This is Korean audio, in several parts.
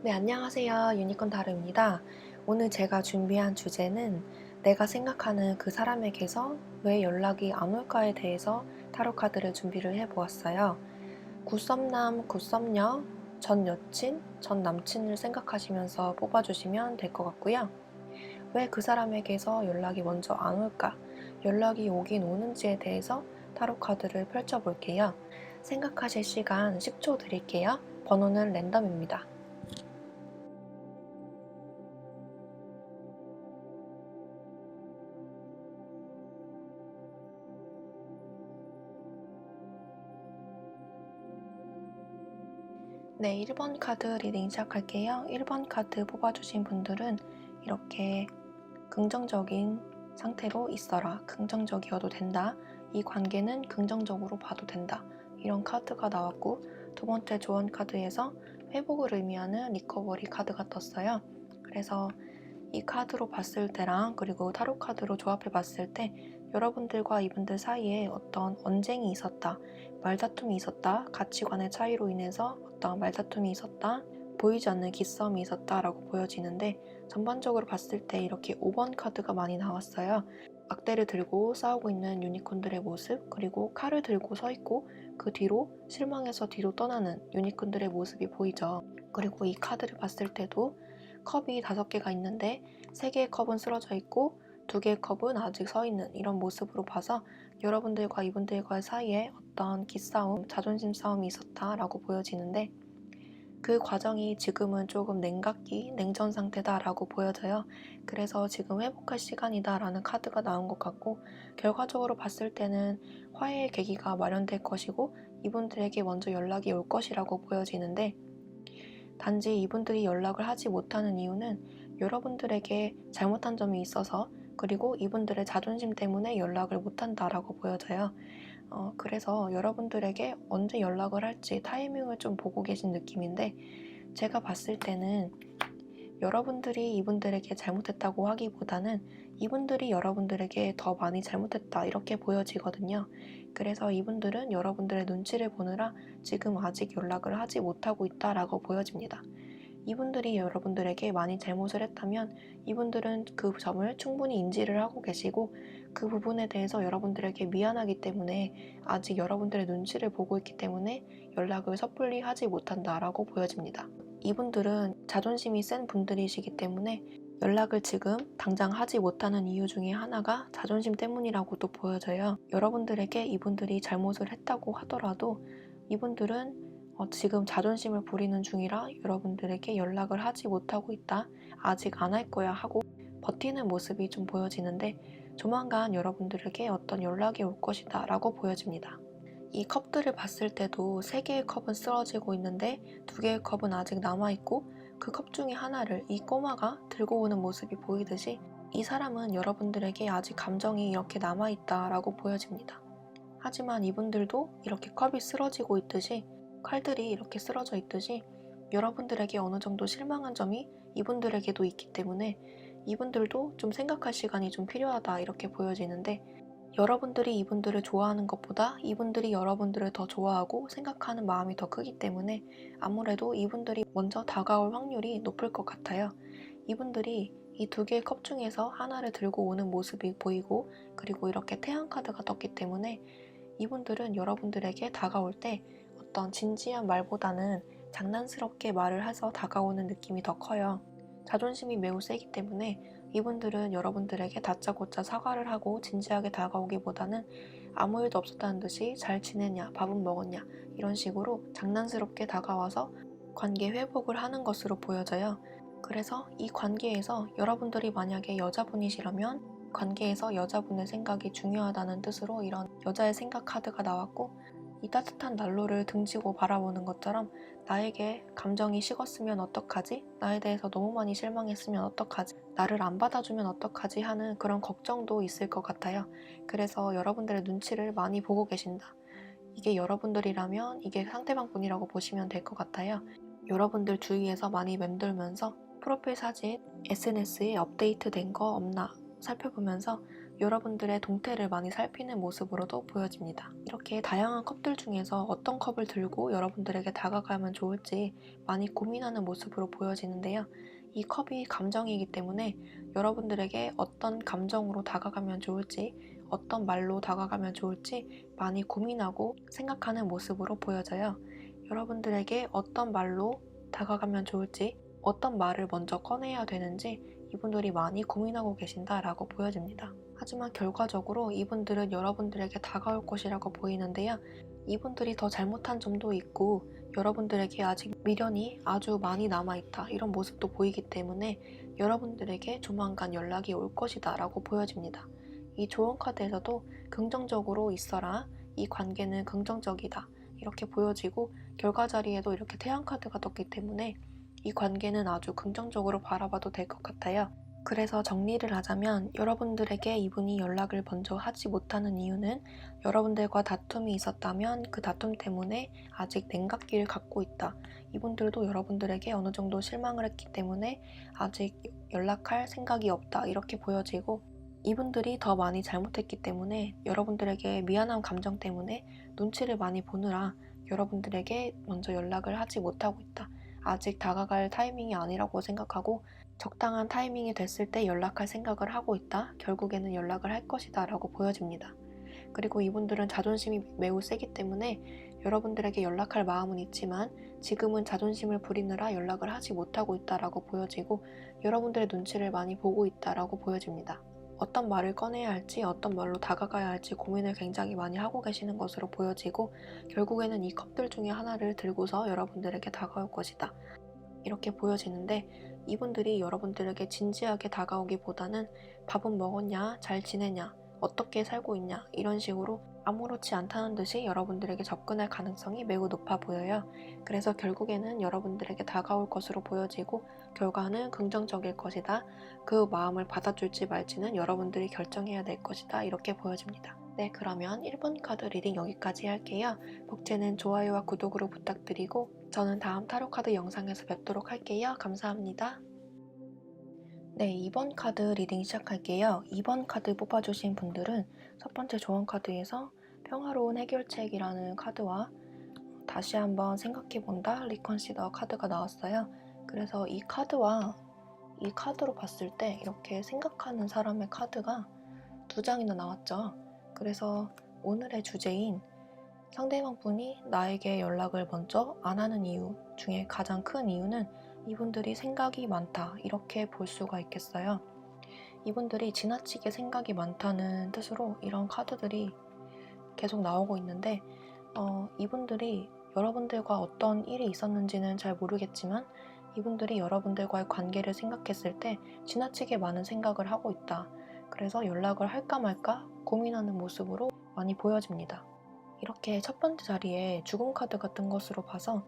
네, 안녕하세요. 유니콘 타로입니다. 오늘 제가 준비한 주제는 내가 생각하는 그 사람에게서 왜 연락이 안 올까에 대해서 타로 카드를 준비를 해보았어요. 굿썸남, 굿썸녀, 전 여친, 전 남친을 생각하시면서 뽑아주시면 될 것 같고요. 왜 그 사람에게서 연락이 먼저 안 올까? 연락이 오긴 오는지에 대해서 타로 카드를 펼쳐볼게요. 생각하실 시간 10초 드릴게요. 번호는 랜덤입니다. 네, 1번 카드 리딩 시작할게요. 1번 카드 뽑아주신 분들은 이렇게 긍정적인 상태로 있어라. 긍정적이어도 된다. 이 관계는 긍정적으로 봐도 된다. 이런 카드가 나왔고, 두 번째 조언 카드에서 회복을 의미하는 리커버리 카드가 떴어요. 그래서 이 카드로 봤을 때랑 그리고 타로 카드로 조합해 봤을 때 여러분들과 이분들 사이에 어떤 언쟁이 있었다, 말다툼이 있었다, 가치관의 차이로 인해서 어떤 말다툼이 있었다, 보이지 않는 기싸움이 있었다라고 보여지는데, 전반적으로 봤을 때 이렇게 5번 카드가 많이 나왔어요. 악대를 들고 싸우고 있는 유니콘들의 모습, 그리고 칼을 들고 서 있고 그 뒤로 실망해서 뒤로 떠나는 유니콘들의 모습이 보이죠. 그리고 이 카드를 봤을 때도 컵이 5개가 있는데 3개의 컵은 쓰러져 있고 2개의 컵은 아직 서 있는 이런 모습으로 봐서 여러분들과 이분들과의 사이에 어떤 기싸움, 자존심 싸움이 있었다라고 보여지는데, 그 과정이 지금은 조금 냉각기, 냉전 상태다라고 보여져요. 그래서 지금 회복할 시간이다라는 카드가 나온 것 같고, 결과적으로 봤을 때는 화해의 계기가 마련될 것이고 이분들에게 먼저 연락이 올 것이라고 보여지는데, 단지 이분들이 연락을 하지 못하는 이유는 여러분들에게 잘못한 점이 있어서, 그리고 이분들의 자존심 때문에 연락을 못한다라고 보여져요. 그래서 여러분들에게 언제 연락을 할지 타이밍을 좀 보고 계신 느낌인데, 제가 봤을 때는 여러분들이 이분들에게 잘못했다고 하기보다는 이분들이 여러분들에게 더 많이 잘못했다 이렇게 보여지거든요. 그래서 이분들은 여러분들의 눈치를 보느라 지금 아직 연락을 하지 못하고 있다라고 보여집니다. 이분들이 여러분들에게 많이 잘못을 했다면 이분들은 그 점을 충분히 인지를 하고 계시고, 그 부분에 대해서 여러분들에게 미안하기 때문에 아직 여러분들의 눈치를 보고 있기 때문에 연락을 섣불리 하지 못한다라고 보여집니다. 이분들은 자존심이 센 분들이시기 때문에 연락을 지금 당장 하지 못하는 이유 중에 하나가 자존심 때문이라고도 보여져요. 여러분들에게 이분들이 잘못을 했다고 하더라도 이분들은 지금 자존심을 부리는 중이라 여러분들에게 연락을 하지 못하고 있다, 아직 안 할 거야 하고 버티는 모습이 좀 보여지는데, 조만간 여러분들에게 어떤 연락이 올 것이다 라고 보여집니다. 이 컵들을 봤을 때도 3개의 컵은 쓰러지고 있는데 2개의 컵은 아직 남아있고, 그 컵 중에 하나를 이 꼬마가 들고 오는 모습이 보이듯이 이 사람은 여러분들에게 아직 감정이 이렇게 남아있다 라고 보여집니다. 하지만 이분들도 이렇게 컵이 쓰러지고 있듯이, 칼들이 이렇게 쓰러져 있듯이 여러분들에게 어느 정도 실망한 점이 이분들에게도 있기 때문에 이분들도 좀 생각할 시간이 좀 필요하다 이렇게 보여지는데, 여러분들이 이분들을 좋아하는 것보다 이분들이 여러분들을 더 좋아하고 생각하는 마음이 더 크기 때문에 아무래도 이분들이 먼저 다가올 확률이 높을 것 같아요. 이분들이 이 2개의 컵 중에서 하나를 들고 오는 모습이 보이고, 그리고 이렇게 태양 카드가 떴기 때문에 이분들은 여러분들에게 다가올 때 어떤 진지한 말보다는 장난스럽게 말을 해서 다가오는 느낌이 더 커요. 자존심이 매우 세기 때문에 이분들은 여러분들에게 다짜고짜 사과를 하고 진지하게 다가오기보다는 아무 일도 없었다는 듯이 잘 지내냐, 밥은 먹었냐 이런 식으로 장난스럽게 다가와서 관계 회복을 하는 것으로 보여져요. 그래서 이 관계에서 여러분들이 만약에 여자분이시라면 관계에서 여자분의 생각이 중요하다는 뜻으로 이런 여자의 생각 카드가 나왔고, 이 따뜻한 난로를 등지고 바라보는 것처럼 나에게 감정이 식었으면 어떡하지? 나에 대해서 너무 많이 실망했으면 어떡하지? 나를 안 받아주면 어떡하지? 하는 그런 걱정도 있을 것 같아요. 그래서 여러분들의 눈치를 많이 보고 계신다. 이게 여러분들이라면 이게 상대방 분이라고 보시면 될 것 같아요. 여러분들 주위에서 많이 맴돌면서 프로필 사진, SNS에 업데이트된 거 없나 살펴보면서 여러분들의 동태를 많이 살피는 모습으로도 보여집니다. 이렇게 다양한 컵들 중에서 어떤 컵을 들고 여러분들에게 다가가면 좋을지 많이 고민하는 모습으로 보여지는데요. 이 컵이 감정이기 때문에 여러분들에게 어떤 감정으로 다가가면 좋을지, 어떤 말로 다가가면 좋을지 많이 고민하고 생각하는 모습으로 보여져요. 여러분들에게 어떤 말로 다가가면 좋을지, 어떤 말을 먼저 꺼내야 되는지 이분들이 많이 고민하고 계신다라고 보여집니다. 하지만 결과적으로 이분들은 여러분들에게 다가올 것이라고 보이는데요. 이분들이 더 잘못한 점도 있고 여러분들에게 아직 미련이 아주 많이 남아있다 이런 모습도 보이기 때문에 여러분들에게 조만간 연락이 올 것이다 라고 보여집니다. 이 조언 카드에서도 긍정적으로 있어라, 이 관계는 긍정적이다 이렇게 보여지고 결과 자리에도 이렇게 태양 카드가 떴기 때문에 이 관계는 아주 긍정적으로 바라봐도 될 것 같아요. 그래서 정리를 하자면 여러분들에게 이분이 연락을 먼저 하지 못하는 이유는 여러분들과 다툼이 있었다면 그 다툼 때문에 아직 냉각기를 갖고 있다. 이분들도 여러분들에게 어느 정도 실망을 했기 때문에 아직 연락할 생각이 없다. 이렇게 보여지고 이분들이 더 많이 잘못했기 때문에 여러분들에게 미안한 감정 때문에 눈치를 많이 보느라 여러분들에게 먼저 연락을 하지 못하고 있다. 아직 다가갈 타이밍이 아니라고 생각하고 적당한 타이밍이 됐을 때 연락할 생각을 하고 있다. 결국에는 연락을 할 것이다 라고 보여집니다. 그리고 이분들은 자존심이 매우 세기 때문에 여러분들에게 연락할 마음은 있지만 지금은 자존심을 부리느라 연락을 하지 못하고 있다라고 보여지고 여러분들의 눈치를 많이 보고 있다라고 보여집니다. 어떤 말을 꺼내야 할지 어떤 말로 다가가야 할지 고민을 굉장히 많이 하고 계시는 것으로 보여지고 결국에는 이 컵들 중에 하나를 들고서 여러분들에게 다가올 것이다. 이렇게 보여지는데 이분들이 여러분들에게 진지하게 다가오기보다는 밥은 먹었냐, 잘 지내냐, 어떻게 살고 있냐 이런 식으로 아무렇지 않다는 듯이 여러분들에게 접근할 가능성이 매우 높아 보여요. 그래서 결국에는 여러분들에게 다가올 것으로 보여지고 결과는 긍정적일 것이다. 그 마음을 받아줄지 말지는 여러분들이 결정해야 될 것이다. 이렇게 보여집니다. 네, 그러면 1번 카드 리딩 여기까지 할게요. 복제는 좋아요와 구독으로 부탁드리고 저는 다음 타로 카드 영상에서 뵙도록 할게요. 감사합니다. 네, 2번 카드 리딩 시작할게요. 2번 카드 뽑아주신 분들은 첫 번째 조언 카드에서 평화로운 해결책이라는 카드와 다시 한번 생각해본다 리컨시더 카드가 나왔어요. 그래서 이 카드와 이 카드로 봤을 때 이렇게 생각하는 사람의 카드가 두 장이나 나왔죠. 그래서 오늘의 주제인 상대방 분이 나에게 연락을 먼저 안 하는 이유 중에 가장 큰 이유는 이분들이 생각이 많다 이렇게 볼 수가 있겠어요. 이분들이 지나치게 생각이 많다는 뜻으로 이런 카드들이 계속 나오고 있는데 이분들이 여러분들과 어떤 일이 있었는지는 잘 모르겠지만 이분들이 여러분들과의 관계를 생각했을 때 지나치게 많은 생각을 하고 있다. 그래서 연락을 할까 말까 고민하는 모습으로 많이 보여집니다. 이렇게 첫 번째 자리에 죽음 카드가 뜬 것으로 봐서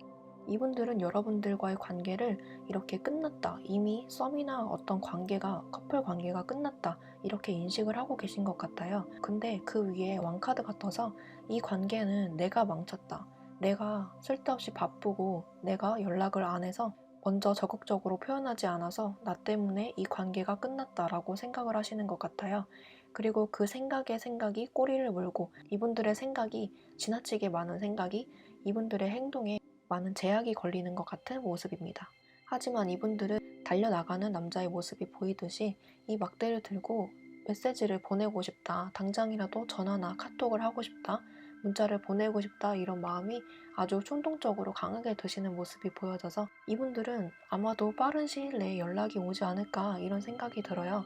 이분들은 여러분들과의 관계를 이렇게 끝났다. 이미 썸이나 어떤 관계가, 커플 관계가 끝났다. 이렇게 인식을 하고 계신 것 같아요. 근데 그 위에 왕카드가 떠서 이 관계는 내가 망쳤다. 내가 쓸데없이 바쁘고 내가 연락을 안 해서 먼저 적극적으로 표현하지 않아서 나 때문에 이 관계가 끝났다라고 생각을 하시는 것 같아요. 그리고 그 생각에 생각이 꼬리를 물고 이분들의 생각이 지나치게 많은 생각이 이분들의 행동에 많은 제약이 걸리는 것 같은 모습입니다. 하지만 이분들은 달려나가는 남자의 모습이 보이듯이 이 막대를 들고 메시지를 보내고 싶다. 당장이라도 전화나 카톡을 하고 싶다. 문자를 보내고 싶다. 이런 마음이 아주 충동적으로 강하게 드시는 모습이 보여져서 이분들은 아마도 빠른 시일 내에 연락이 오지 않을까 이런 생각이 들어요.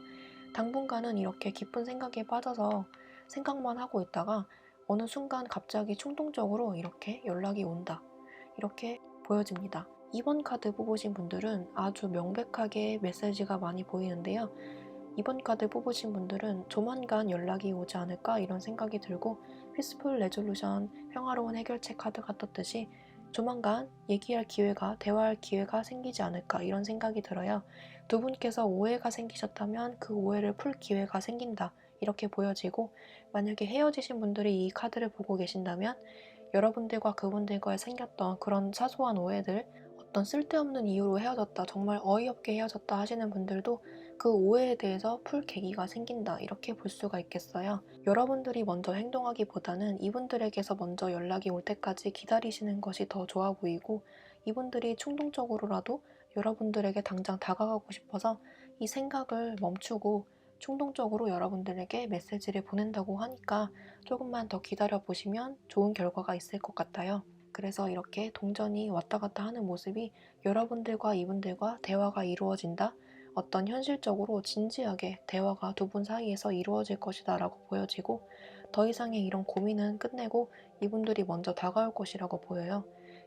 당분간은 이렇게 깊은 생각에 빠져서 생각만 하고 있다가 어느 순간 갑자기 충동적으로 이렇게 연락이 온다. 이렇게 보여집니다. 2번 카드 뽑으신 분들은 아주 명백하게 메시지가 많이 보이는데요. 2번 카드 뽑으신 분들은 조만간 연락이 오지 않을까 이런 생각이 들고 피스풀 레졸루션 평화로운 해결책 카드가 떴듯이 조만간 얘기할 기회가 대화할 기회가 생기지 않을까 이런 생각이 들어요. 두 분께서 오해가 생기셨다면 그 오해를 풀 기회가 생긴다 이렇게 보여지고 만약에 헤어지신 분들이 이 카드를 보고 계신다면 여러분들과 그분들과의 생겼던 그런 사소한 오해들 어떤 쓸데없는 이유로 헤어졌다 정말 어이없게 헤어졌다 하시는 분들도 그 오해에 대해서 풀 계기가 생긴다 이렇게 볼 수가 있겠어요. 여러분들이 먼저 행동하기보다는 이분들에게서 먼저 연락이 올 때까지 기다리시는 것이 더 좋아 보이고, 이분들이 충동적으로라도 여러분들에게 당장 다가가고 싶어서 이 생각을 멈추고 충동적으로 여러분들에게 메시지를 보낸다고 하니까 조금만 더 기다려 보시면 좋은 결과가 있을 것 같아요. 그래서 이렇게 동전이 왔다 갔다 하는 모습이 여러분들과 이분들과 대화가 이루어진다, 어떤 현실적으로 진지하게 대화가 두 분 사이에서 이루어질 것이다 라고 보여지고, 더 이상의 이런 고민은 끝내고 이분들이 먼저 다가올 것이라고 보여요.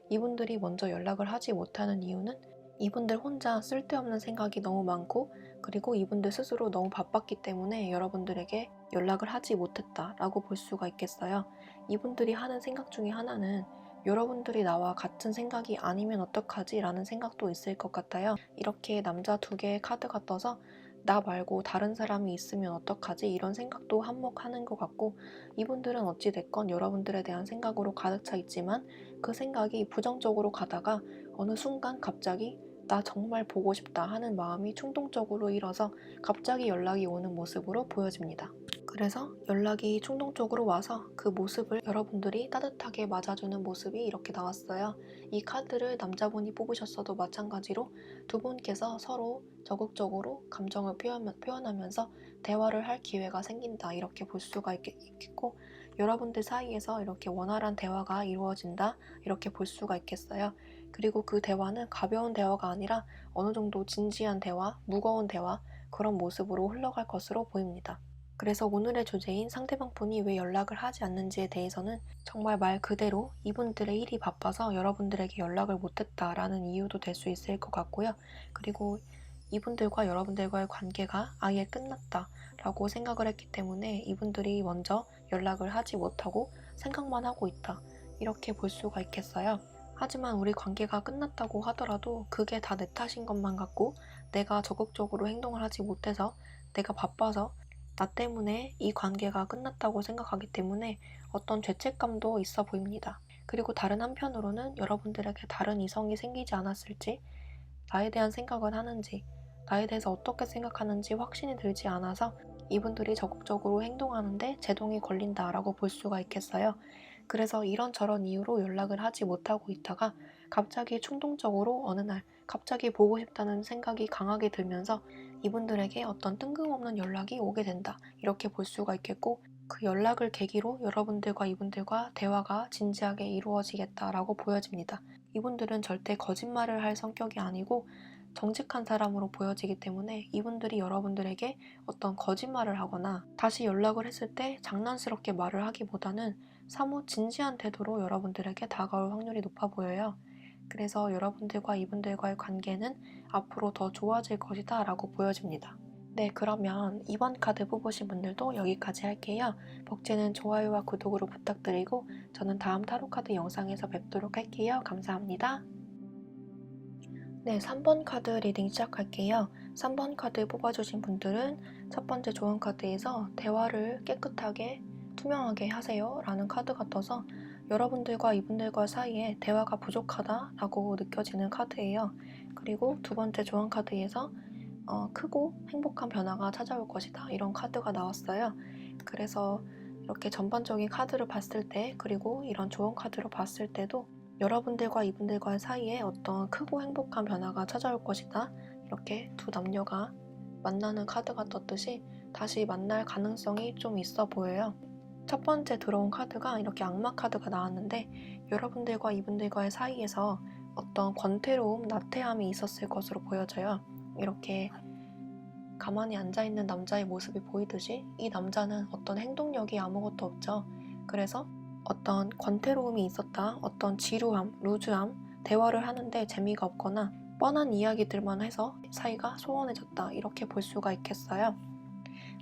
이분들이 먼저 연락을 하지 못하는 이유는 이분들 혼자 쓸데없는 생각이 너무 많고, 그리고 이분들 스스로 너무 바빴기 때문에 여러분들에게 연락을 하지 못했다라고 볼 수가 있겠어요. 이분들이 하는 생각 중에 하나는 여러분들이 나와 같은 생각이 아니면 어떡하지? 라는 생각도 있을 것 같아요. 이렇게 남자 두 개의 카드가 떠서 나 말고 다른 사람이 있으면 어떡하지? 이런 생각도 한몫하는 것 같고, 이분들은 어찌됐건 여러분들에 대한 생각으로 가득 차 있지만 그 생각이 부정적으로 가다가 어느 순간 갑자기 나 정말 보고 싶다 하는 마음이 충동적으로 일어서 갑자기 연락이 오는 모습으로 보여집니다. 그래서 연락이 충동적으로 와서 그 모습을 여러분들이 따뜻하게 맞아주는 모습이 이렇게 나왔어요. 이 카드를 남자분이 뽑으셨어도 마찬가지로 두 분께서 서로 적극적으로 감정을 표현하면서 대화를 할 기회가 생긴다 이렇게 볼 수가 있겠고, 여러분들 사이에서 이렇게 원활한 대화가 이루어진다 이렇게 볼 수가 있겠어요. 그리고 그 대화는 가벼운 대화가 아니라 어느 정도 진지한 대화, 무거운 대화, 그런 모습으로 흘러갈 것으로 보입니다. 그래서 오늘의 주제인 상대방 분이 왜 연락을 하지 않는지에 대해서는 정말 말 그대로 이분들의 일이 바빠서 여러분들에게 연락을 못했다라는 이유도 될 수 있을 것 같고요. 그리고 이분들과 여러분들과의 관계가 아예 끝났다라고 생각을 했기 때문에 이분들이 먼저 연락을 하지 못하고 생각만 하고 있다, 이렇게 볼 수가 있겠어요. 하지만 우리 관계가 끝났다고 하더라도 그게 다 내 탓인 것만 같고, 내가 적극적으로 행동을 하지 못해서, 내가 바빠서, 나 때문에 이 관계가 끝났다고 생각하기 때문에 어떤 죄책감도 있어 보입니다. 그리고 다른 한편으로는 여러분들에게 다른 이성이 생기지 않았을지, 나에 대한 생각은 하는지, 나에 대해서 어떻게 생각하는지 확신이 들지 않아서 이분들이 적극적으로 행동하는데 제동이 걸린다라고 볼 수가 있겠어요. 그래서 이런저런 이유로 연락을 하지 못하고 있다가 갑자기 충동적으로 어느 날 갑자기 보고 싶다는 생각이 강하게 들면서 이분들에게 어떤 뜬금없는 연락이 오게 된다, 이렇게 볼 수가 있겠고, 그 연락을 계기로 여러분들과 이분들과 대화가 진지하게 이루어지겠다라고 보여집니다. 이분들은 절대 거짓말을 할 성격이 아니고 정직한 사람으로 보여지기 때문에 이분들이 여러분들에게 어떤 거짓말을 하거나 다시 연락을 했을 때 장난스럽게 말을 하기보다는 사뭇 진지한 태도로 여러분들에게 다가올 확률이 높아 보여요. 그래서 여러분들과 이분들과의 관계는 앞으로 더 좋아질 것이다 라고 보여집니다. 네, 그러면 이번 카드 뽑으신 분들도 여기까지 할게요. 복제는 좋아요와 구독으로 부탁드리고 저는 다음 타로 카드 영상에서 뵙도록 할게요. 감사합니다. 네, 3번 카드 리딩 시작할게요. 3번 카드 뽑아주신 분들은 첫 번째 조언 카드에서 대화를 깨끗하게 투명하게 하세요 라는 카드가 떠서 여러분들과 이분들과 사이에 대화가 부족하다 라고 느껴지는 카드예요. 그리고 두 번째 조언 카드에서 크고 행복한 변화가 찾아올 것이다, 이런 카드가 나왔어요. 그래서 이렇게 전반적인 카드를 봤을 때, 그리고 이런 조언 카드로 봤을 때도 여러분들과 이분들과 사이에 어떤 크고 행복한 변화가 찾아올 것이다, 이렇게 두 남녀가 만나는 카드가 떴듯이 다시 만날 가능성이 좀 있어 보여요. 첫 번째 들어온 카드가 이렇게 악마 카드가 나왔는데 여러분들과 이분들과의 사이에서 어떤 권태로움, 나태함이 있었을 것으로 보여져요. 이렇게 가만히 앉아있는 남자의 모습이 보이듯이 이 남자는 어떤 행동력이 아무것도 없죠. 그래서 어떤 권태로움이 있었다, 어떤 지루함, 루즈함, 대화를 하는데 재미가 없거나 뻔한 이야기들만 해서 사이가 소원해졌다, 이렇게 볼 수가 있겠어요.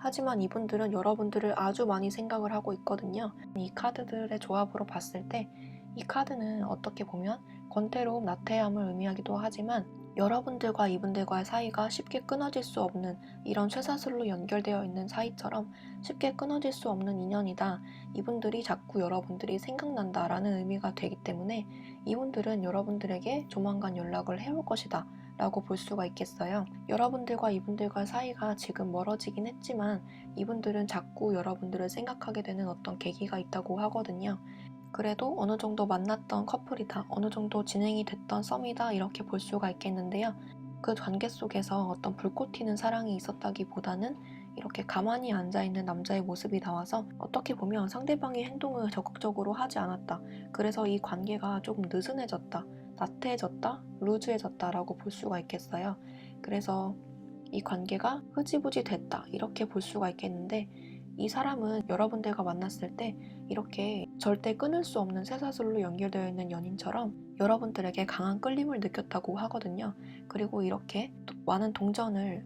하지만 이분들은 여러분들을 아주 많이 생각을 하고 있거든요. 이 카드들의 조합으로 봤을 때 이 카드는 어떻게 보면 권태로움, 나태함을 의미하기도 하지만 여러분들과 이분들과의 사이가 쉽게 끊어질 수 없는, 이런 쇠사슬로 연결되어 있는 사이처럼 쉽게 끊어질 수 없는 인연이다, 이분들이 자꾸 여러분들이 생각난다 라는 의미가 되기 때문에 이분들은 여러분들에게 조만간 연락을 해올 것이다 라고 볼 수가 있겠어요. 여러분들과 이분들과 사이가 지금 멀어지긴 했지만 이분들은 자꾸 여러분들을 생각하게 되는 어떤 계기가 있다고 하거든요. 그래도 어느 정도 만났던 커플이다, 어느 정도 진행이 됐던 썸이다 이렇게 볼 수가 있겠는데요. 그 관계 속에서 어떤 불꽃 튀는 사랑이 있었다기보다는 이렇게 가만히 앉아있는 남자의 모습이 나와서 어떻게 보면 상대방의 행동을 적극적으로 하지 않았다. 그래서 이 관계가 조금 느슨해졌다, 나태해졌다, 루즈해졌다 라고 볼 수가 있겠어요. 그래서 이 관계가 흐지부지 됐다 이렇게 볼 수가 있겠는데, 이 사람은 여러분들과 만났을 때 이렇게 절대 끊을 수 없는 쇠사슬로 연결되어 있는 연인처럼 여러분들에게 강한 끌림을 느꼈다고 하거든요. 그리고 이렇게 많은 동전을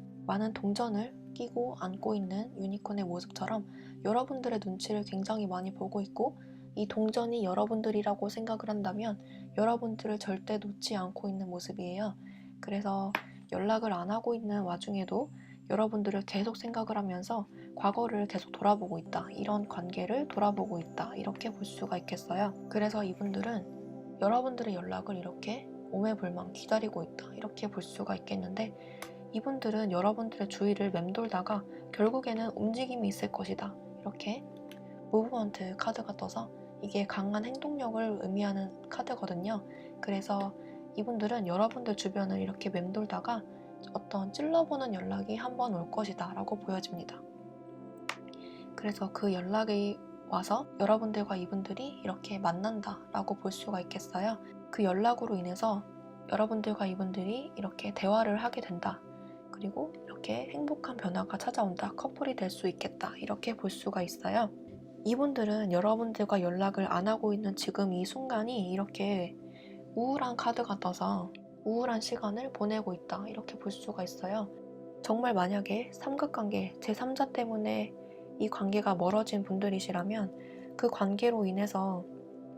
끼고 안고 있는 유니콘의 모습처럼 여러분들의 눈치를 굉장히 많이 보고 있고, 이 동전이 여러분들이라고 생각을 한다면 여러분들을 절대 놓지 않고 있는 모습이에요. 그래서 연락을 안 하고 있는 와중에도 여러분들을 계속 생각을 하면서 과거를 계속 돌아보고 있다, 이런 관계를 돌아보고 있다 이렇게 볼 수가 있겠어요. 그래서 이분들은 여러분들의 연락을 이렇게 오매불망 기다리고 있다 이렇게 볼 수가 있겠는데, 이분들은 여러분들의 주위를 맴돌다가 결국에는 움직임이 있을 것이다, 이렇게 무브먼트 카드가 떠서 이게 강한 행동력을 의미하는 카드거든요. 그래서 이분들은 여러분들 주변을 이렇게 맴돌다가 어떤 찔러보는 연락이 한 번 올 것이다 라고 보여집니다. 그래서 그 연락이 와서 여러분들과 이분들이 이렇게 만난다 라고 볼 수가 있겠어요. 그 연락으로 인해서 여러분들과 이분들이 이렇게 대화를 하게 된다, 그리고 이렇게 행복한 변화가 찾아온다, 커플이 될 수 있겠다 이렇게 볼 수가 있어요. 이분들은 여러분들과 연락을 안 하고 있는 지금 이 순간이 이렇게 우울한 카드가 떠서 우울한 시간을 보내고 있다 이렇게 볼 수가 있어요. 정말 만약에 삼각관계, 제3자 때문에 이 관계가 멀어진 분들이시라면 그 관계로 인해서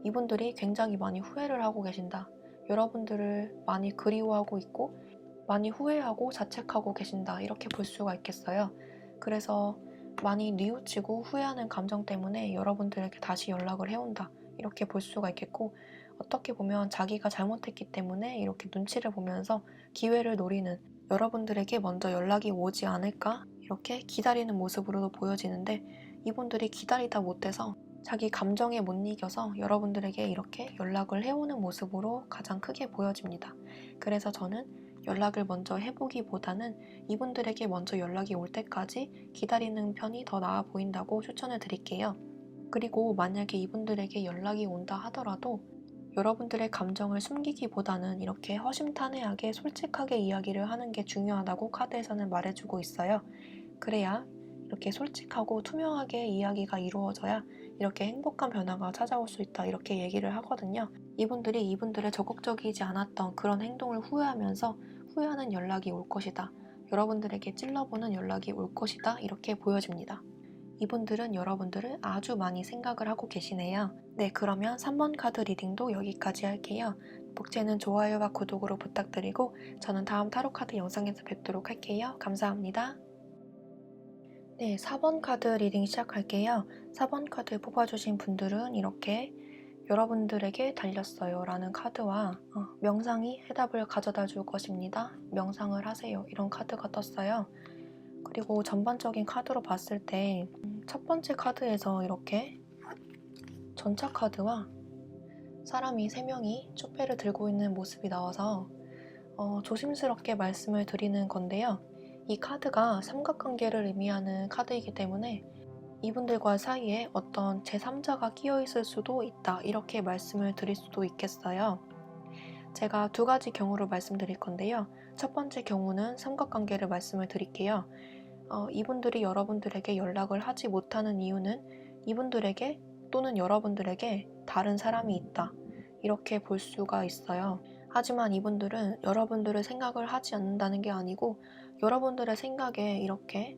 이분들이 굉장히 많이 후회를 하고 계신다, 여러분들을 많이 그리워하고 있고 많이 후회하고 자책하고 계신다 이렇게 볼 수가 있겠어요. 그래서 많이 뉘우치고 후회하는 감정 때문에 여러분들에게 다시 연락을 해온다 이렇게 볼 수가 있겠고, 어떻게 보면 자기가 잘못했기 때문에 이렇게 눈치를 보면서 기회를 노리는, 여러분들에게 먼저 연락이 오지 않을까 이렇게 기다리는 모습으로도 보여지는데, 이분들이 기다리다 못해서 자기 감정에 못 이겨서 여러분들에게 이렇게 연락을 해오는 모습으로 가장 크게 보여집니다. 그래서 저는 연락을 먼저 해보기보다는 이분들에게 먼저 연락이 올 때까지 기다리는 편이 더 나아 보인다고 추천을 드릴게요. 그리고 만약에 이분들에게 연락이 온다 하더라도 여러분들의 감정을 숨기기보다는 이렇게 허심탄회하게 솔직하게 이야기를 하는 게 중요하다고 카드에서는 말해주고 있어요. 그래야 이렇게 솔직하고 투명하게 이야기가 이루어져야 이렇게 행복한 변화가 찾아올 수 있다 이렇게 얘기를 하거든요. 이분들이 이분들의 적극적이지 않았던 그런 행동을 후회하면서 후회하는 연락이 올 것이다, 여러분들에게 찔러보는 연락이 올 것이다 이렇게 보여집니다. 이분들은 여러분들을 아주 많이 생각을 하고 계시네요. 네, 그러면 3번 카드 리딩도 여기까지 할게요. 복제는 좋아요와 구독으로 부탁드리고 저는 다음 타로 카드 영상에서 뵙도록 할게요. 감사합니다. 네, 4번 카드 리딩 시작할게요. 4번 카드 뽑아주신 분들은 이렇게 여러분들에게 달렸어요 라는 카드와 명상이 해답을 가져다 줄 것입니다, 명상을 하세요, 이런 카드가 떴어요. 그리고 전반적인 카드로 봤을 때 첫 번째 카드에서 이렇게 전차 카드와 사람이 3명이 촛배를 들고 있는 모습이 나와서 조심스럽게 말씀을 드리는 건데요. 이 카드가 삼각관계를 의미하는 카드이기 때문에 이분들과 사이에 어떤 제3자가 끼어 있을 수도 있다 이렇게 말씀을 드릴 수도 있겠어요. 제가 2가지 경우로 말씀드릴 건데요. 첫 번째 경우는 삼각관계를 말씀을 드릴게요. 이분들이 여러분들에게 연락을 하지 못하는 이유는 이분들에게 또는 여러분들에게 다른 사람이 있다 이렇게 볼 수가 있어요. 하지만 이분들은 여러분들의 생각을 하지 않는다는 게 아니고 여러분들의 생각에 이렇게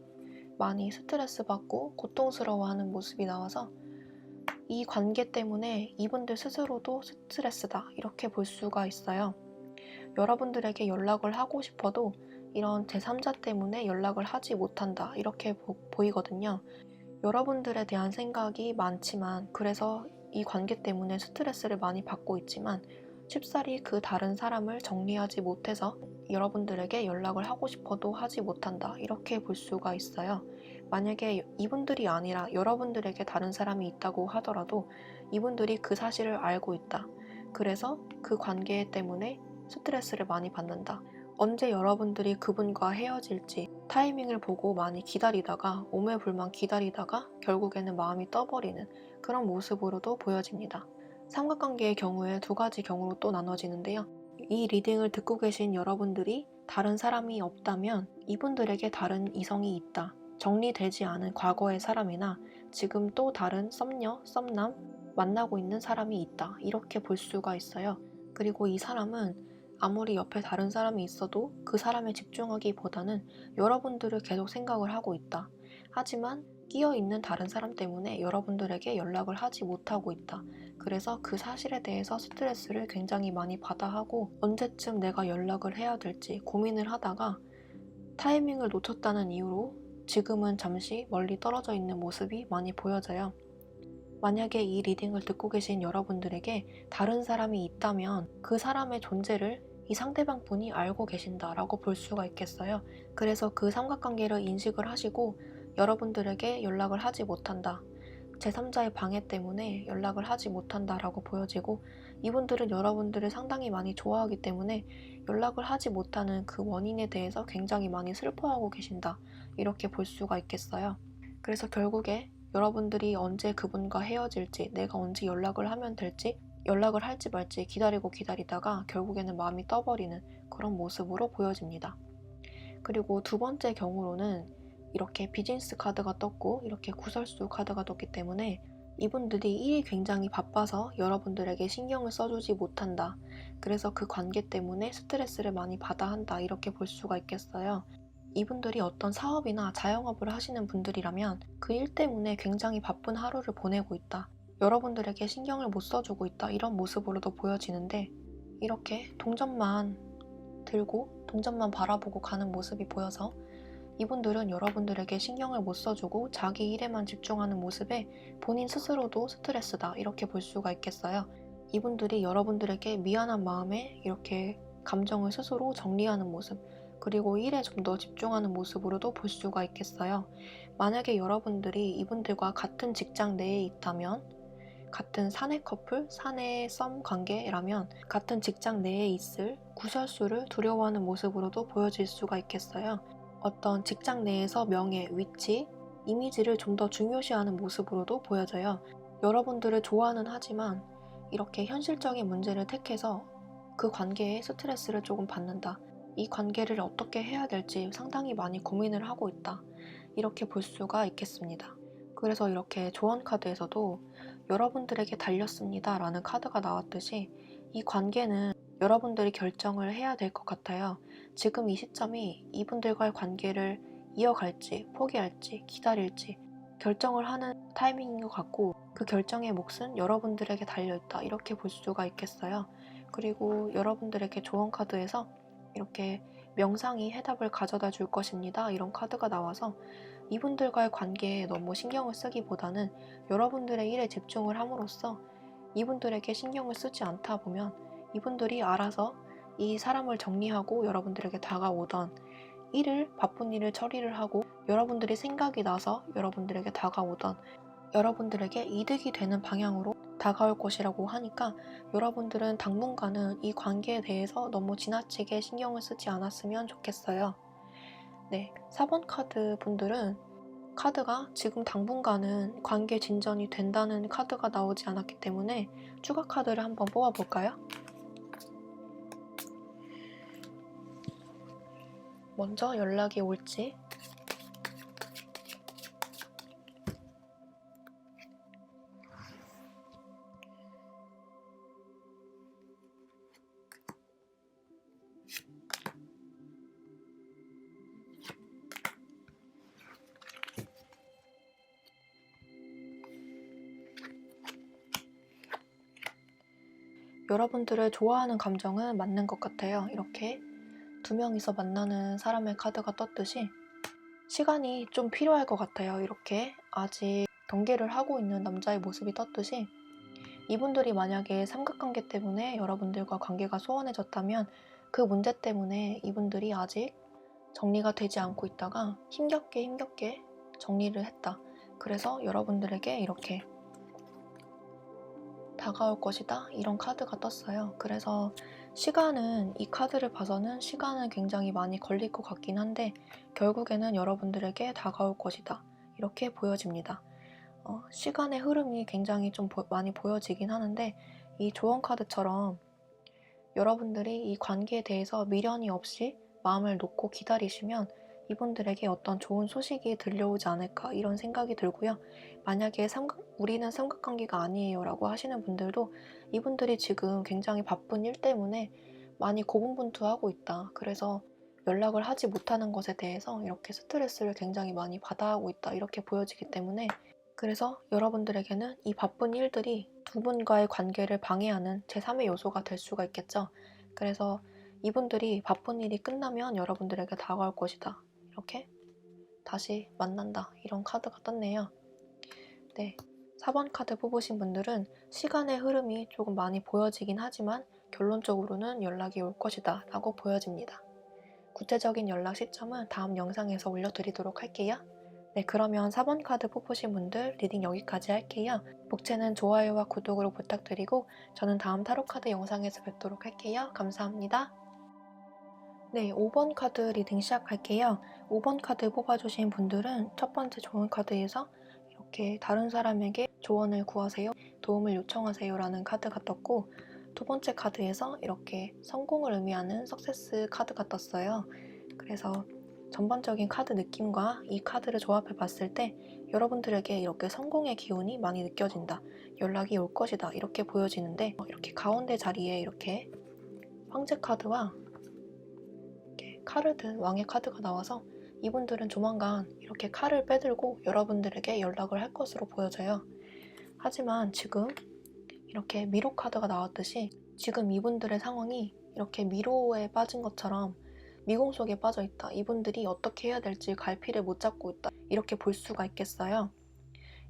많이 스트레스 받고 고통스러워하는 모습이 나와서 이 관계 때문에 이분들 스스로도 스트레스다 이렇게 볼 수가 있어요. 여러분들에게 연락을 하고 싶어도 이런 제3자 때문에 연락을 하지 못한다 이렇게 보이거든요. 여러분들에 대한 생각이 많지만, 그래서 이 관계 때문에 스트레스를 많이 받고 있지만 쉽사리 그 다른 사람을 정리하지 못해서 여러분들에게 연락을 하고 싶어도 하지 못한다. 이렇게 볼 수가 있어요. 만약에 이분들이 아니라 여러분들에게 다른 사람이 있다고 하더라도 이분들이 그 사실을 알고 있다. 그래서 그 관계 때문에 스트레스를 많이 받는다. 언제 여러분들이 그분과 헤어질지 타이밍을 보고 많이 기다리다가 오매불만 기다리다가 결국에는 마음이 떠버리는 그런 모습으로도 보여집니다. 삼각관계의 경우에 두 가지 경우로 또 나눠지는데요. 이 리딩을 듣고 계신 여러분들이 다른 사람이 없다면 이분들에게 다른 이성이 있다. 정리되지 않은 과거의 사람이나 지금 또 다른 썸녀, 썸남 만나고 있는 사람이 있다. 이렇게 볼 수가 있어요. 그리고 이 사람은 아무리 옆에 다른 사람이 있어도 그 사람에 집중하기보다는 여러분들을 계속 생각을 하고 있다. 하지만 끼어있는 다른 사람 때문에 여러분들에게 연락을 하지 못하고 있다. 그래서 그 사실에 대해서 스트레스를 굉장히 많이 받아 하고 언제쯤 내가 연락을 해야 될지 고민을 하다가 타이밍을 놓쳤다는 이유로 지금은 잠시 멀리 떨어져 있는 모습이 많이 보여져요. 만약에 이 리딩을 듣고 계신 여러분들에게 다른 사람이 있다면 그 사람의 존재를 이 상대방 분이 알고 계신다라고 볼 수가 있겠어요. 그래서 그 삼각관계를 인식을 하시고 여러분들에게 연락을 하지 못한다. 제3자의 방해 때문에 연락을 하지 못한다라고 보여지고 이분들은 여러분들을 상당히 많이 좋아하기 때문에 연락을 하지 못하는 그 원인에 대해서 굉장히 많이 슬퍼하고 계신다. 이렇게 볼 수가 있겠어요. 그래서 결국에 여러분들이 언제 그분과 헤어질지, 내가 언제 연락을 하면 될지, 연락을 할지 말지 기다리고 기다리다가 결국에는 마음이 떠버리는 그런 모습으로 보여집니다. 그리고 두 번째 경우로는 이렇게 비즈니스 카드가 떴고 이렇게 구설수 카드가 떴기 때문에 이분들이 일이 굉장히 바빠서 여러분들에게 신경을 써주지 못한다. 그래서 그 관계 때문에 스트레스를 많이 받아 한다. 이렇게 볼 수가 있겠어요. 이분들이 어떤 사업이나 자영업을 하시는 분들이라면 그 일 때문에 굉장히 바쁜 하루를 보내고 있다. 여러분들에게 신경을 못 써주고 있다. 이런 모습으로도 보여지는데 이렇게 동전만 들고 동전만 바라보고 가는 모습이 보여서 이분들은 여러분들에게 신경을 못 써주고 자기 일에만 집중하는 모습에 본인 스스로도 스트레스다. 이렇게 볼 수가 있겠어요. 이분들이 여러분들에게 미안한 마음에 이렇게 감정을 스스로 정리하는 모습, 그리고 일에 좀 더 집중하는 모습으로도 볼 수가 있겠어요. 만약에 여러분들이 이분들과 같은 직장 내에 있다면, 같은 사내 커플, 사내 썸 관계라면 같은 직장 내에 있을 구설수를 두려워하는 모습으로도 보여질 수가 있겠어요. 어떤 직장 내에서 명예, 위치, 이미지를 좀 더 중요시하는 모습으로도 보여져요. 여러분들을 좋아는 하지만 이렇게 현실적인 문제를 택해서 그 관계에 스트레스를 조금 받는다. 이 관계를 어떻게 해야 될지 상당히 많이 고민을 하고 있다. 이렇게 볼 수가 있겠습니다. 그래서 이렇게 조언 카드에서도 여러분들에게 달렸습니다 라는 카드가 나왔듯이 이 관계는 여러분들이 결정을 해야 될 것 같아요. 지금 이 시점이 이분들과의 관계를 이어갈지 포기할지 기다릴지 결정을 하는 타이밍인 것 같고 그 결정의 몫은 여러분들에게 달려있다. 이렇게 볼 수가 있겠어요. 그리고 여러분들에게 조언 카드에서 이렇게 명상이 해답을 가져다 줄 것입니다. 이런 카드가 나와서 이분들과의 관계에 너무 신경을 쓰기보다는 여러분들의 일에 집중을 함으로써 이분들에게 신경을 쓰지 않다 보면 이분들이 알아서 이 사람을 정리하고 여러분들에게 다가오던 바쁜 일을 처리를 하고 여러분들이 생각이 나서 여러분들에게 다가오던 여러분들에게 이득이 되는 방향으로 다가올 것이라고 하니까 여러분들은 당분간은 이 관계에 대해서 너무 지나치게 신경을 쓰지 않았으면 좋겠어요. 네, 4번 카드 분들은 카드가 지금 당분간은 관계 진전이 된다는 카드가 나오지 않았기 때문에 추가 카드를 한번 뽑아볼까요? 먼저 연락이 올지, 여러분들을 좋아하는 감정은 맞는 것 같아요. 이렇게 두 명이서 만나는 사람의 카드가 떴듯이 시간이 좀 필요할 것 같아요. 이렇게 아직 경계를 하고 있는 남자의 모습이 떴듯이 이분들이 만약에 삼각관계 때문에 여러분들과 관계가 소원해졌다면 그 문제 때문에 이분들이 아직 정리가 되지 않고 있다가 힘겹게 정리를 했다. 그래서 여러분들에게 이렇게 다가올 것이다, 이런 카드가 떴어요. 그래서 이 카드를 봐서는 시간은 굉장히 많이 걸릴 것 같긴 한데 결국에는 여러분들에게 다가올 것이다, 이렇게 보여집니다. 시간의 흐름이 굉장히 좀 많이 보여지긴 하는데 이 조언 카드처럼 여러분들이 이 관계에 대해서 미련이 없이 마음을 놓고 기다리시면 이분들에게 어떤 좋은 소식이 들려오지 않을까, 이런 생각이 들고요. 만약에 우리는 삼각관계가 아니에요 라고 하시는 분들도 이분들이 지금 굉장히 바쁜 일 때문에 많이 고분분투하고 있다. 그래서 연락을 하지 못하는 것에 대해서 이렇게 스트레스를 굉장히 많이 받아하고 있다, 이렇게 보여지기 때문에, 그래서 여러분들에게는 이 바쁜 일들이 두 분과의 관계를 방해하는 제3의 요소가 될 수가 있겠죠. 그래서 이분들이 바쁜 일이 끝나면 여러분들에게 다가올 것이다, 이렇게 다시 만난다, 이런 카드가 떴네요. 네, 4번 카드 뽑으신 분들은 시간의 흐름이 조금 많이 보여지긴 하지만 결론적으로는 연락이 올 것이다 라고 보여집니다. 구체적인 연락 시점은 다음 영상에서 올려드리도록 할게요. 네, 그러면 4번 카드 뽑으신 분들 리딩 여기까지 할게요. 복채는 좋아요와 구독으로 부탁드리고 저는 다음 타로 카드 영상에서 뵙도록 할게요. 감사합니다. 네, 5번 카드 리딩 시작할게요. 5번 카드 뽑아주신 분들은 첫 번째 조언 카드에서 이렇게 다른 사람에게 조언을 구하세요, 도움을 요청하세요 라는 카드가 떴고, 두 번째 카드에서 이렇게 성공을 의미하는 석세스 카드가 떴어요. 그래서 전반적인 카드 느낌과 이 카드를 조합해 봤을 때 여러분들에게 이렇게 성공의 기운이 많이 느껴진다, 연락이 올 것이다, 이렇게 보여지는데, 이렇게 가운데 자리에 이렇게 황제 카드와 이렇게 칼을 든 왕의 카드가 나와서 이분들은 조만간 이렇게 칼을 빼들고 여러분들에게 연락을 할 것으로 보여져요. 하지만 지금 이렇게 미로 카드가 나왔듯이 지금 이분들의 상황이 이렇게 미로에 빠진 것처럼 미궁 속에 빠져 있다, 이분들이 어떻게 해야 될지 갈피를 못 잡고 있다, 이렇게 볼 수가 있겠어요.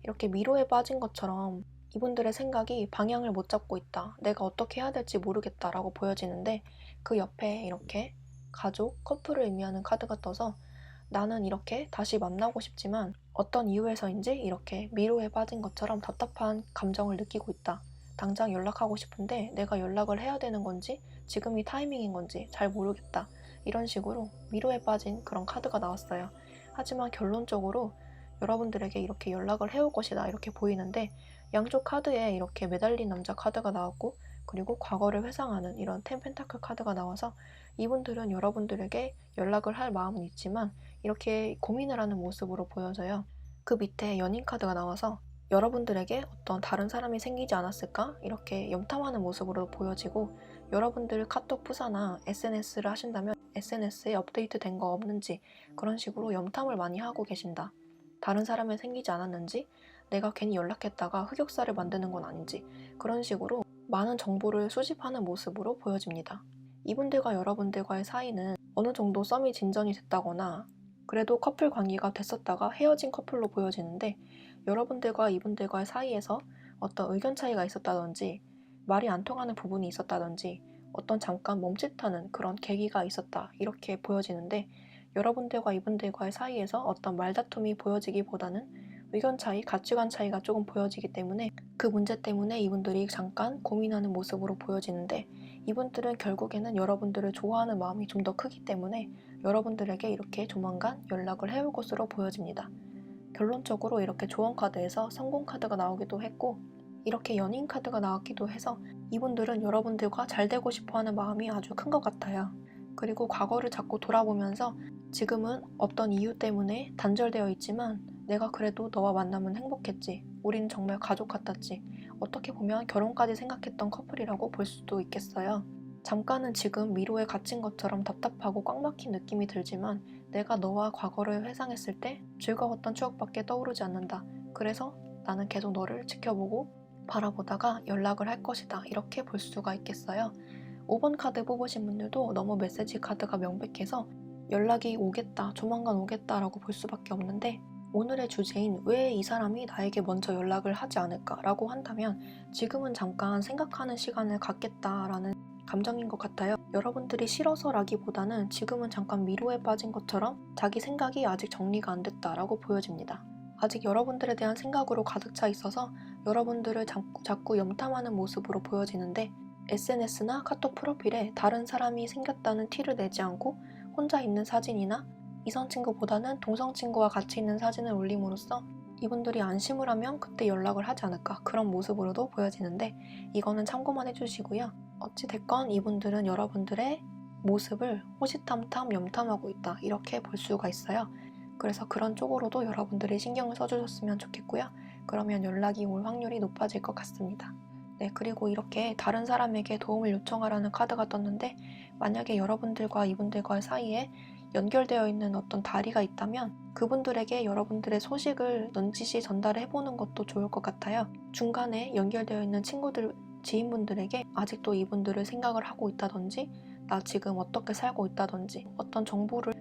이렇게 미로에 빠진 것처럼 이분들의 생각이 방향을 못 잡고 있다, 내가 어떻게 해야 될지 모르겠다 라고 보여지는데, 그 옆에 이렇게 가족, 커플을 의미하는 카드가 떠서 나는 이렇게 다시 만나고 싶지만 어떤 이유에서인지 이렇게 미로에 빠진 것처럼 답답한 감정을 느끼고 있다, 당장 연락하고 싶은데 내가 연락을 해야 되는 건지 지금이 타이밍인 건지 잘 모르겠다, 이런 식으로 미로에 빠진 그런 카드가 나왔어요. 하지만 결론적으로 여러분들에게 이렇게 연락을 해올 것이다, 이렇게 보이는데, 양쪽 카드에 이렇게 매달린 남자 카드가 나왔고, 그리고 과거를 회상하는 이런 텐 펜타클 카드가 나와서 이분들은 여러분들에게 연락을 할 마음은 있지만 이렇게 고민을 하는 모습으로 보여져요. 그 밑에 연인 카드가 나와서 여러분들에게 어떤 다른 사람이 생기지 않았을까, 이렇게 염탐하는 모습으로 보여지고, 여러분들 카톡 프사나 SNS를 하신다면 SNS에 업데이트 된 거 없는지 그런 식으로 염탐을 많이 하고 계신다, 다른 사람이 생기지 않았는지, 내가 괜히 연락했다가 흑역사를 만드는 건 아닌지, 그런 식으로 많은 정보를 수집하는 모습으로 보여집니다. 이분들과 여러분들과의 사이는 어느 정도 썸이 진전이 됐다거나 그래도 커플 관계가 됐었다가 헤어진 커플로 보여지는데, 여러분들과 이분들과의 사이에서 어떤 의견 차이가 있었다든지 말이 안 통하는 부분이 있었다든지 어떤 잠깐 멈칫하는 그런 계기가 있었다, 이렇게 보여지는데, 여러분들과 이분들과의 사이에서 어떤 말다툼이 보여지기보다는 의견 차이, 가치관 차이가 조금 보여지기 때문에 그 문제 때문에 이분들이 잠깐 고민하는 모습으로 보여지는데, 이분들은 결국에는 여러분들을 좋아하는 마음이 좀 더 크기 때문에 여러분들에게 이렇게 조만간 연락을 해올 것으로 보여집니다. 결론적으로 이렇게 조언 카드에서 성공 카드가 나오기도 했고 이렇게 연인 카드가 나왔기도 해서 이분들은 여러분들과 잘 되고 싶어하는 마음이 아주 큰 것 같아요. 그리고 과거를 자꾸 돌아보면서 지금은 어떤 이유 때문에 단절되어 있지만 내가 그래도 너와 만나면 행복했지, 우린 정말 가족 같았지, 어떻게 보면 결혼까지 생각했던 커플이라고 볼 수도 있겠어요. 잠깐은 지금 미로에 갇힌 것처럼 답답하고 꽉 막힌 느낌이 들지만 내가 너와 과거를 회상했을 때 즐거웠던 추억밖에 떠오르지 않는다, 그래서 나는 계속 너를 지켜보고 바라보다가 연락을 할 것이다, 이렇게 볼 수가 있겠어요. 5번 카드 뽑으신 분들도 너무 메시지 카드가 명백해서 연락이 오겠다, 조만간 오겠다 라고 볼 수밖에 없는데, 오늘의 주제인 왜 이 사람이 나에게 먼저 연락을 하지 않을까 라고 한다면 지금은 잠깐 생각하는 시간을 갖겠다라는 감정인 것 같아요. 여러분들이 싫어서라기보다는 지금은 잠깐 미로에 빠진 것처럼 자기 생각이 아직 정리가 안 됐다라고 보여집니다. 아직 여러분들에 대한 생각으로 가득 차 있어서 여러분들을 자꾸 염탐하는 모습으로 보여지는데 SNS나 카톡 프로필에 다른 사람이 생겼다는 티를 내지 않고 혼자 있는 사진이나 이성 친구보다는 동성 친구와 같이 있는 사진을 올림으로써 이분들이 안심을 하면 그때 연락을 하지 않을까 그런 모습으로도 보여지는데 이거는 참고만 해주시고요. 어찌됐건 이분들은 여러분들의 모습을 호시탐탐 염탐하고 있다 이렇게 볼 수가 있어요. 그래서 그런 쪽으로도 여러분들이 신경을 써주셨으면 좋겠고요. 그러면 연락이 올 확률이 높아질 것 같습니다. 네, 그리고 이렇게 다른 사람에게 도움을 요청하라는 카드가 떴는데 만약에 여러분들과 이분들과의 사이에 연결되어 있는 어떤 다리가 있다면 그분들에게 여러분들의 소식을 넌지시 전달을 해보는 것도 좋을 것 같아요. 중간에 연결되어 있는 친구들, 지인분들에게 아직도 이분들을 생각을 하고 있다든지 나 지금 어떻게 살고 있다든지 어떤 정보를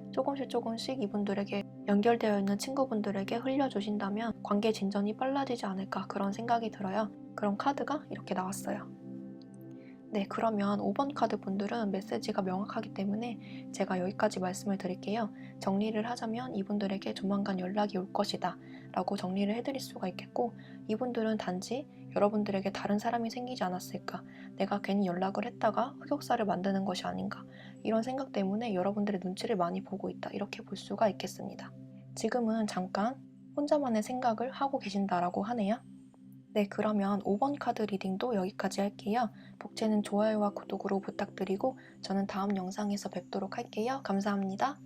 조금씩 이분들에게 연결되어 있는 친구분들에게 흘려주신다면 관계 진전이 빨라지지 않을까 그런 생각이 들어요. 그런 카드가 이렇게 나왔어요. 네, 그러면 5번 카드 분들은 메시지가 명확하기 때문에 제가 여기까지 말씀을 드릴게요. 정리를 하자면 이분들에게 조만간 연락이 올 것이다 라고 정리를 해드릴 수가 있겠고 이분들은 단지 여러분들에게 다른 사람이 생기지 않았을까 내가 괜히 연락을 했다가 흑역사를 만드는 것이 아닌가 이런 생각 때문에 여러분들의 눈치를 많이 보고 있다 이렇게 볼 수가 있겠습니다. 지금은 잠깐 혼자만의 생각을 하고 계신다라고 하네요. 네, 그러면 5번 카드 리딩도 여기까지 할게요. 복채는 좋아요와 구독으로 부탁드리고 저는 다음 영상에서 뵙도록 할게요. 감사합니다.